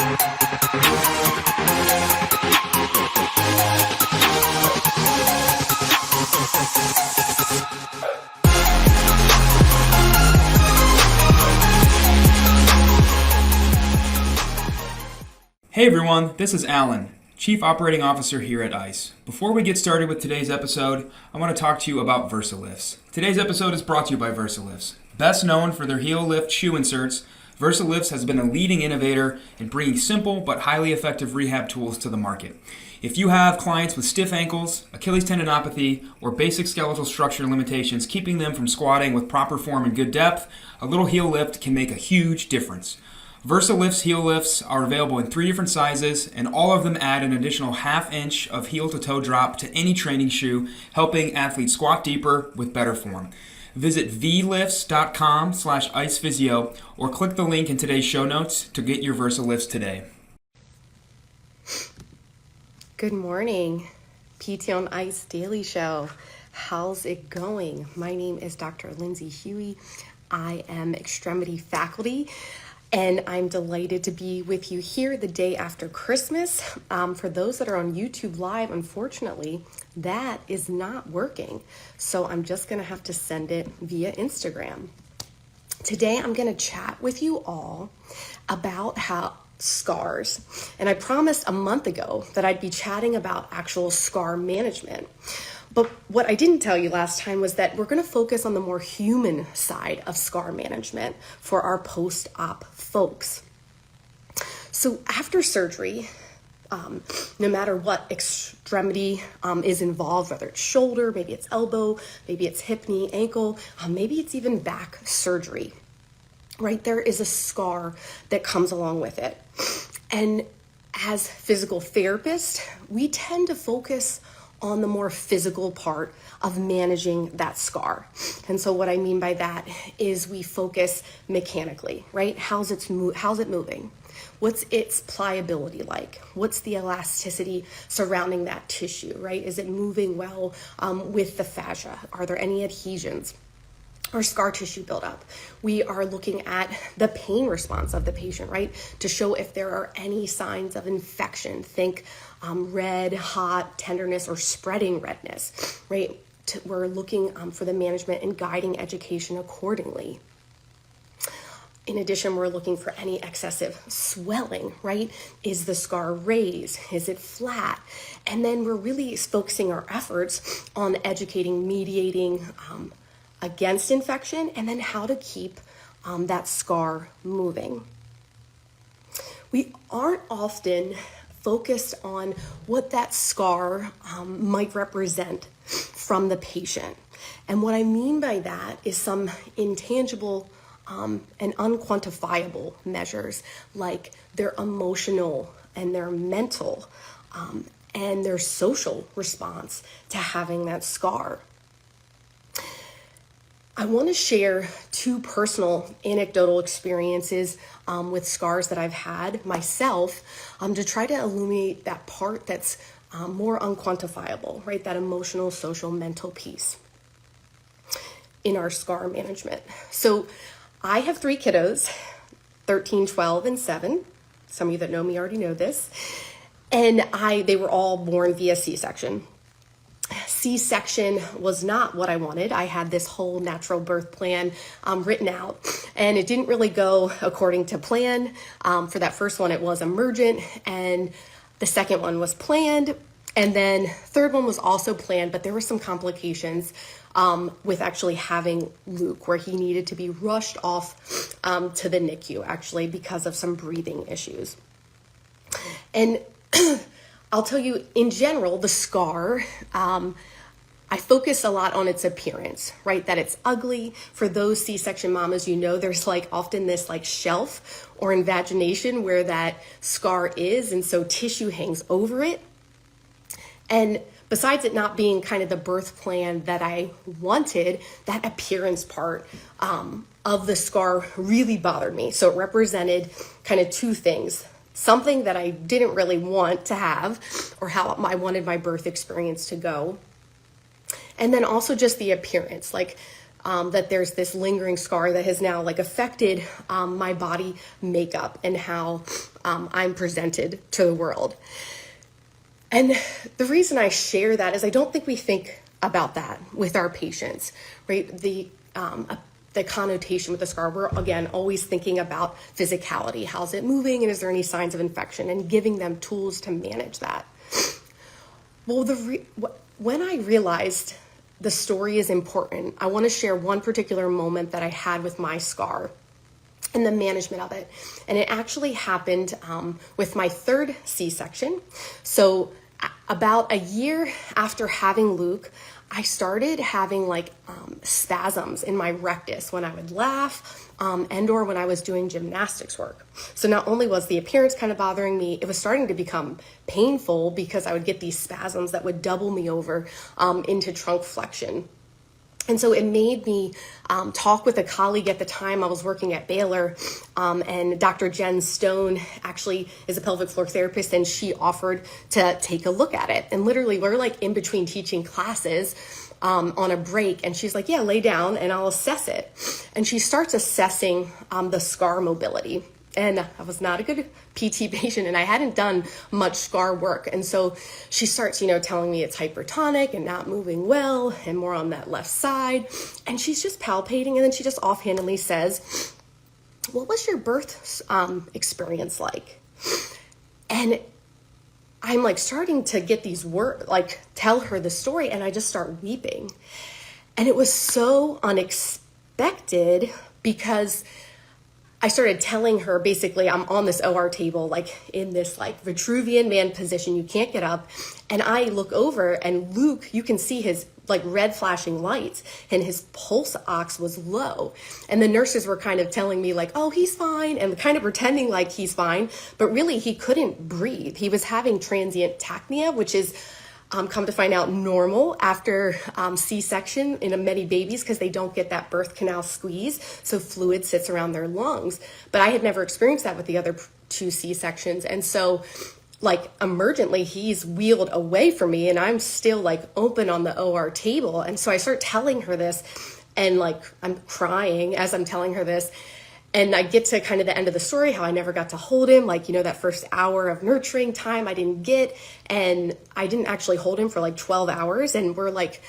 Hey everyone, this is Alan, Chief Operating Officer here at ICE. Before we get started with today's episode, I want to talk to you about VersaLifts. Today's episode is brought to you by VersaLifts. Best known for their heel lift shoe inserts, VersaLifts has been a leading innovator in bringing simple but highly effective rehab tools to the market. If you have clients with stiff ankles, Achilles tendinopathy, or basic skeletal structure limitations keeping them from squatting with proper form and good depth, a little heel lift can make a huge difference. VersaLift's heel lifts are available in 3 different sizes, and all of them add an additional ½ inch of heel to toe drop to any training shoe, helping athletes squat deeper with better form. Visit vlifts.com/icephysio or click the link in today's show notes to get your VersaLifts today. Good morning, PT on Ice Daily Show. How's it going? My name is Dr. Lindsey Hughey. I am Extremity faculty, and I'm delighted to be with you here the day after Christmas. For those that are on YouTube Live, unfortunately, that is not working. So I'm just gonna have to send it via Instagram. Today, I'm gonna chat with you all about how scars. And I promised a month ago that I'd be chatting about actual scar management. But what I didn't tell you last time was that we're going to focus on the more human side of scar management for our post-op folks. So after surgery, no matter what extremity is involved, whether it's shoulder, maybe it's elbow, maybe it's hip, knee, ankle, maybe it's even back surgery, right? There is a scar that comes along with it. And as physical therapists, we tend to focus on the more physical part of managing that scar. And so what I mean by that is we focus mechanically, right? How's it moving? What's its pliability like? What's the elasticity surrounding that tissue, right? Is it moving well with the fascia? Are there any adhesions or scar tissue buildup? We are looking at the pain response of the patient, right? To show if there are any signs of infection. Think red, hot, tenderness, or spreading redness, right? We're looking for the management and guiding education accordingly. In addition, we're looking for any excessive swelling, right? Is the scar raised? Is it flat? And then we're really focusing our efforts on educating, mediating against infection, and then how to keep that scar moving. We aren't often focused on what that scar might represent from the patient. And what I mean by that is some intangible and unquantifiable measures, like their emotional and their mental and their social response to having that scar. I want to share 2 personal anecdotal experiences with scars that I've had myself to try to illuminate that part that's more unquantifiable, right? That emotional, social, mental piece in our scar management. So I have 3 kiddos, 13, 12, and 7. Some of you that know me already know this. And they were all born via C-section. C-section was not what I wanted. I had this whole natural birth plan written out, and it didn't really go according to plan. For that first one, it was emergent, and the second one was planned, and then third one was also planned, but there were some complications with actually having Luke, where he needed to be rushed off to the NICU, actually, because of some breathing issues. And I'll tell you, in general, the scar, I focus a lot on its appearance, right? That it's ugly. For those C-section mamas, you know, there's like often this like shelf or invagination where that scar is, and so tissue hangs over it. And besides it not being kind of the birth plan that I wanted, that appearance part of the scar really bothered me. So it represented kind of 2 things. Something that I didn't really want to have, or how I wanted my birth experience to go. And then also just the appearance. Like that there's this lingering scar that has now like affected my body makeup and how I'm presented to the world. And the reason I share that is I don't think we think about that with our patients, right? The connotation with the scar, we're again always thinking about physicality. How's it moving, and is there any signs of infection, and giving them tools to manage that. Well, when I realized the story is important, I want to share one particular moment that I had with my scar and the management of it. And it actually happened with my third C-section. So about a year after having Luke, I started having like spasms in my rectus when I would laugh and or when I was doing gymnastics work. So not only was the appearance kind of bothering me, it was starting to become painful because I would get these spasms that would double me over into trunk flexion. And so it made me talk with a colleague at the time. I was working at Baylor, and Dr. Jen Stone actually is a pelvic floor therapist, and she offered to take a look at it. And literally, we're like in between teaching classes on a break, and she's like, yeah, lay down and I'll assess it. And she starts assessing the scar mobility. And I was not a good PT patient, and I hadn't done much scar work. And so she starts, telling me it's hypertonic and not moving well and more on that left side. And she's just palpating, and then she just offhandedly says, what was your birth experience like? And I'm like starting to get these words, like tell her the story, and I just start weeping. And it was so unexpected because I started telling her, basically, I'm on this OR table, like in this like Vitruvian man position, you can't get up. And I look over, and Luke, you can see his like red flashing lights, and his pulse ox was low. And the nurses were kind of telling me like, oh, he's fine, and kind of pretending like he's fine, but really he couldn't breathe. He was having transient tachypnea, which is come to find out normal after C-section in many babies because they don't get that birth canal squeeze, so fluid sits around their lungs. But I had never experienced that with the other two C-sections, and so like emergently he's wheeled away from me, and I'm still like open on the OR table. And so I start telling her this, and like I'm crying as I'm telling her this. And I get to kind of the end of the story, how I never got to hold him, like, that first hour of nurturing time I didn't get. And I didn't actually hold him for like 12 hours. And we're like,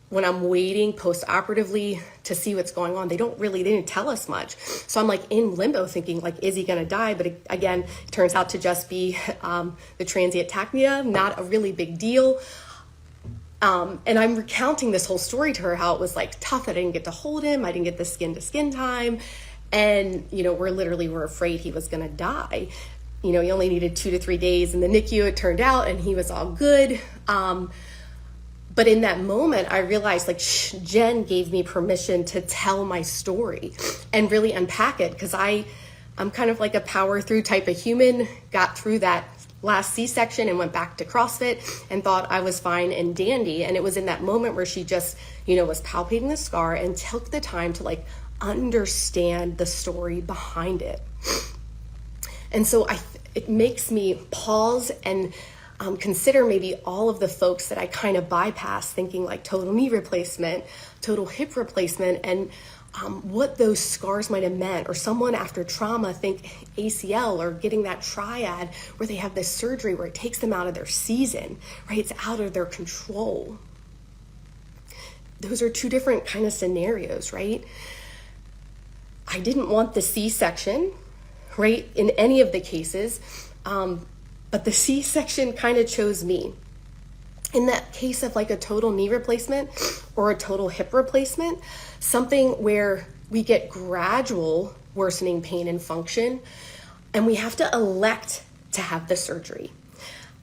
when I'm waiting post-operatively to see what's going on, they didn't tell us much. So I'm like in limbo thinking like, is he going to die? But again, it turns out to just be the transient tachypnea, not a really big deal. And I'm recounting this whole story to her, how it was like tough. I didn't get to hold him. I didn't get the skin to skin time. And, we're afraid he was going to die. He only needed 2 to 3 days in the NICU, it turned out, and he was all good. But in that moment, I realized like Jen gave me permission to tell my story and really unpack it, because I'm kind of like a power through type of human, got through that last C-section and went back to CrossFit and thought I was fine and dandy. And it was in that moment where she just, was palpating the scar and took the time to like understand the story behind it. And so it makes me pause and consider maybe all of the folks that I kind of bypass, thinking like total knee replacement, total hip replacement, and what those scars might have meant. Or someone after trauma, think ACL, or getting that triad where they have this surgery where it takes them out of their season, right? It's out of their control. Those are two different kind of scenarios, right? I didn't want the C-section, right, in any of the cases, but the C-section kind of chose me. In that case of like a total knee replacement or a total hip replacement, something where we get gradual worsening pain and function, and we have to elect to have the surgery.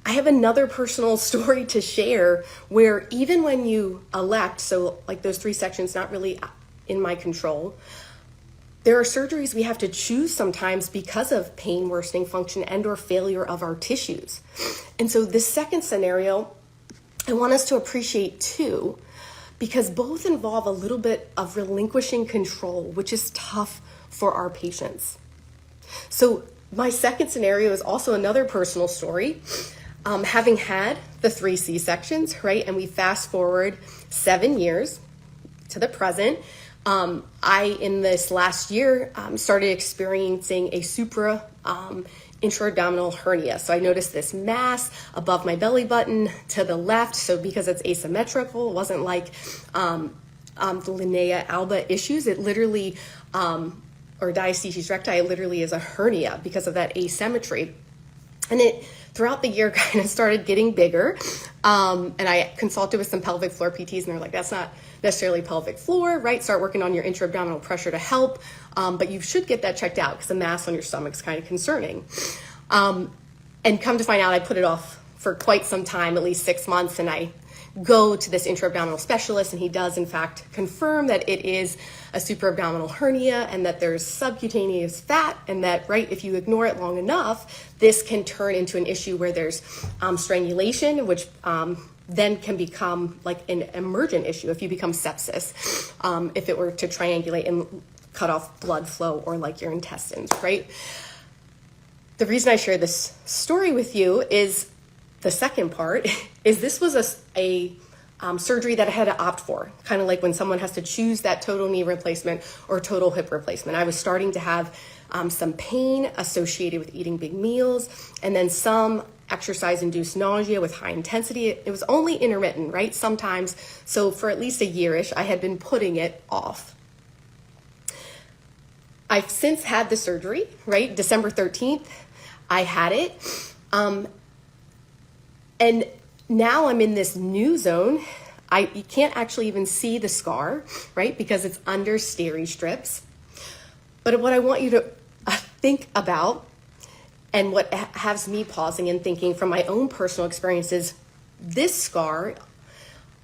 I have another personal story to share where even when you elect, so like those 3 sections not really in my control, there are surgeries we have to choose sometimes because of pain, worsening function, and or failure of our tissues. And so this second scenario, I want us to appreciate too, because both involve a little bit of relinquishing control, which is tough for our patients. So my second scenario is also another personal story. Having had the 3 C-sections, right? And we fast forward 7 years to the present, I, in this last year, started experiencing a intra-abdominal hernia. So I noticed this mass above my belly button to the left. So because it's asymmetrical, it wasn't like the linea alba issues. It literally, or diastasis recti, it literally is a hernia because of that asymmetry. And it, throughout the year, kind of started getting bigger. And I consulted with some pelvic floor PTs, and they're like, that's not necessarily pelvic floor, right? Start working on your intra-abdominal pressure to help. But you should get that checked out because the mass on your stomach is kind of concerning. And come to find out, I put it off for quite some time, at least 6 months, and I go to this intra-abdominal specialist, and he does in fact confirm that it is a supraabdominal hernia and that there's subcutaneous fat, and that, right, if you ignore it long enough, this can turn into an issue where there's strangulation, which then can become like an emergent issue if you become sepsis, if it were to triangulate and cut off blood flow or like your intestines, right? The reason I share this story with you is the second part is this was a surgery that I had to opt for, kind of like when someone has to choose that total knee replacement or total hip replacement. I was starting to have some pain associated with eating big meals, and then some exercise-induced nausea with high intensity. It was only intermittent, right? Sometimes. So for at least a year-ish, I had been putting it off. I've since had the surgery, right? December 13th, I had it. And now I'm in this new zone. You can't actually even see the scar, right? Because it's under steri strips. But what I want you to think about, and what has me pausing and thinking from my own personal experiences, this scar,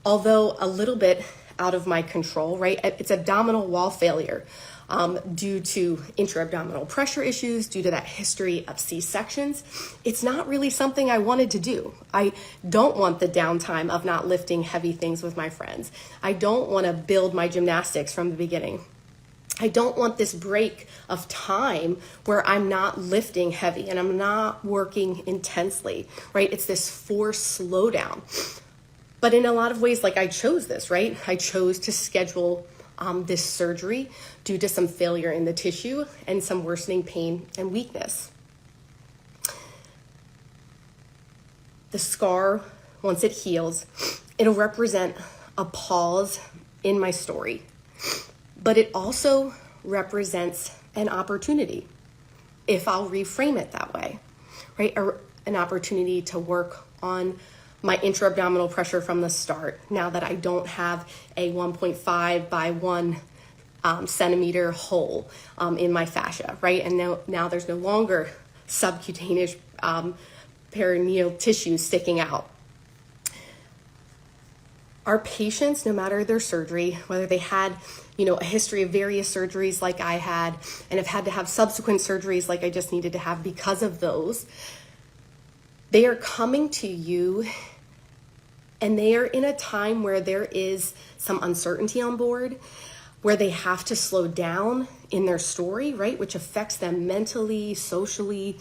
although a little bit out of my control, right? It's abdominal wall failure. Due to intra-abdominal pressure issues, due to that history of C-sections. It's not really something I wanted to do. I don't want the downtime of not lifting heavy things with my friends. I don't want to build my gymnastics from the beginning. I don't want this break of time where I'm not lifting heavy and I'm not working intensely, right? It's this forced slowdown. But in a lot of ways, like I chose this, right? I chose to schedule this surgery due to some failure in the tissue and some worsening pain and weakness. The scar, once it heals, it'll represent a pause in my story, but it also represents an opportunity, if I'll reframe it that way, right? An opportunity to work on my intra-abdominal pressure from the start, now that I don't have a 1.5 by 1 centimeter hole in my fascia, right? And now there's no longer subcutaneous perineal tissue sticking out. Our patients, no matter their surgery, whether they had, a history of various surgeries like I had, and have had to have subsequent surgeries like I just needed to have because of those, they are coming to you and they are in a time where there is some uncertainty on board, where they have to slow down in their story, right? Which affects them mentally, socially,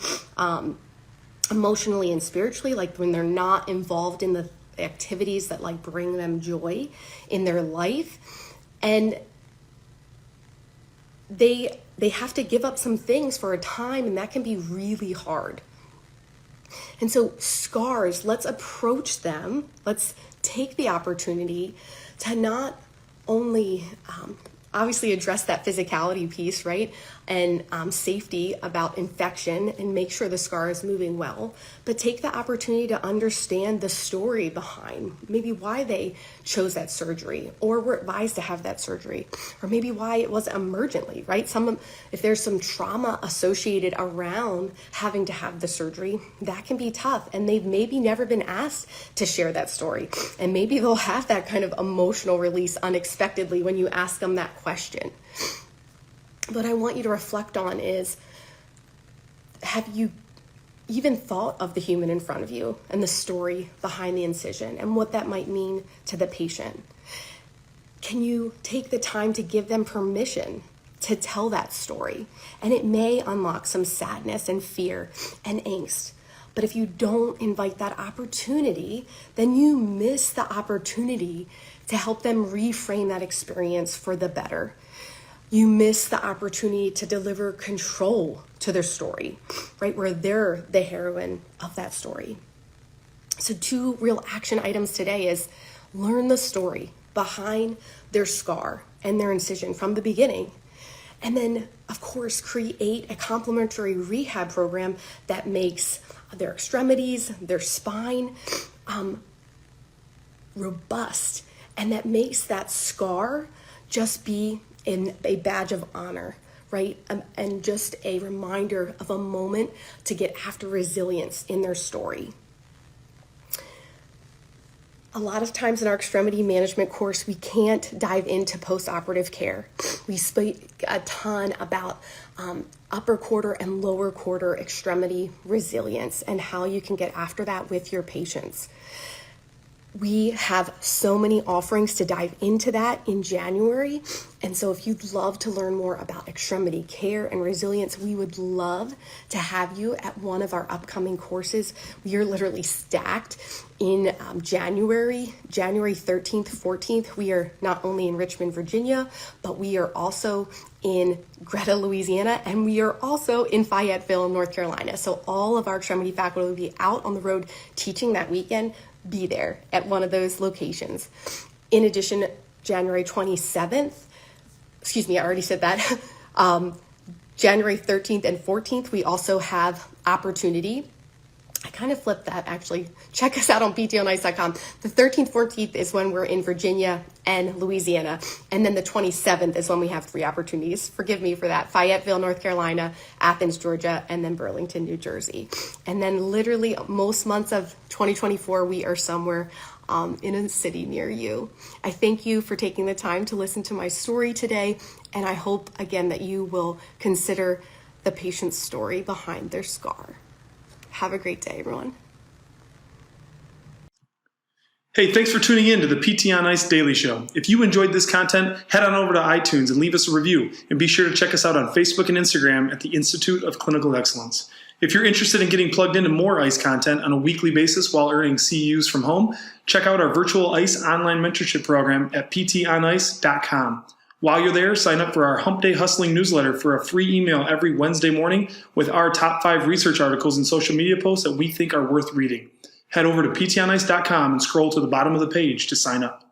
emotionally, and spiritually, like when they're not involved in the activities that like bring them joy in their life. And they have to give up some things for a time, and that can be really hard. And so scars, let's approach them. Let's take the opportunity to not only obviously address that physicality piece, right? And safety about infection and make sure the scar is moving well, but take the opportunity to understand the story behind maybe why they chose that surgery or were advised to have that surgery, or maybe why it was emergently, right? If there's some trauma associated around having to have the surgery, that can be tough. And they've maybe never been asked to share that story. And maybe they'll have that kind of emotional release unexpectedly when you ask them that question. What I want you to reflect on is, have you even thought of the human in front of you and the story behind the incision and what that might mean to the patient? Can you take the time to give them permission to tell that story? And it may unlock some sadness and fear and angst. But if you don't invite that opportunity, then you miss the opportunity to help them reframe that experience for the better. You miss the opportunity to deliver control to their story, right? Where they're the heroine of that story. So 2 real action items today is learn the story behind their scar and their incision from the beginning. And then, of course, create a complementary rehab program that makes their extremities, their spine robust, and that makes that scar just be in a badge of honor, right? And just a reminder of a moment to get after resilience in their story. A lot of times in our extremity management course, we can't dive into post-operative care. We speak a ton about upper quarter and lower quarter extremity resilience and how you can get after that with your patients. We have so many offerings to dive into that in January. And so if you'd love to learn more about extremity care and resilience, we would love to have you at one of our upcoming courses. We are literally stacked in January 13th, 14th. We are not only in Richmond, Virginia, but we are also in Greta, Louisiana, and we are also in Fayetteville, North Carolina. So all of our extremity faculty will be out on the road teaching that weekend. Be there at one of those locations. In addition, January 27th, I already said that, January 13th and 14th, we also have opportunity. I kind of flipped that actually. Check us out on ptonice.com. The 13th, 14th is when we're in Virginia and Louisiana. And then the 27th is when we have 3 opportunities. Forgive me for that. Fayetteville, North Carolina, Athens, Georgia, and then Burlington, New Jersey. And then literally most months of 2024, we are somewhere in a city near you. I thank you for taking the time to listen to my story today. And I hope, again, that you will consider the patient's story behind their scar. Have a great day, everyone. Hey, thanks for tuning in to the PT on Ice Daily Show. If you enjoyed this content, head on over to iTunes and leave us a review. And be sure to check us out on Facebook and Instagram at the Institute of Clinical Excellence. If you're interested in getting plugged into more ICE content on a weekly basis while earning CEUs from home, check out our virtual ICE online mentorship program at ptonice.com. While you're there, sign up for our Hump Day Hustling newsletter for a free email every Wednesday morning with our top 5 research articles and social media posts that we think are worth reading. Head over to ptonice.com and scroll to the bottom of the page to sign up.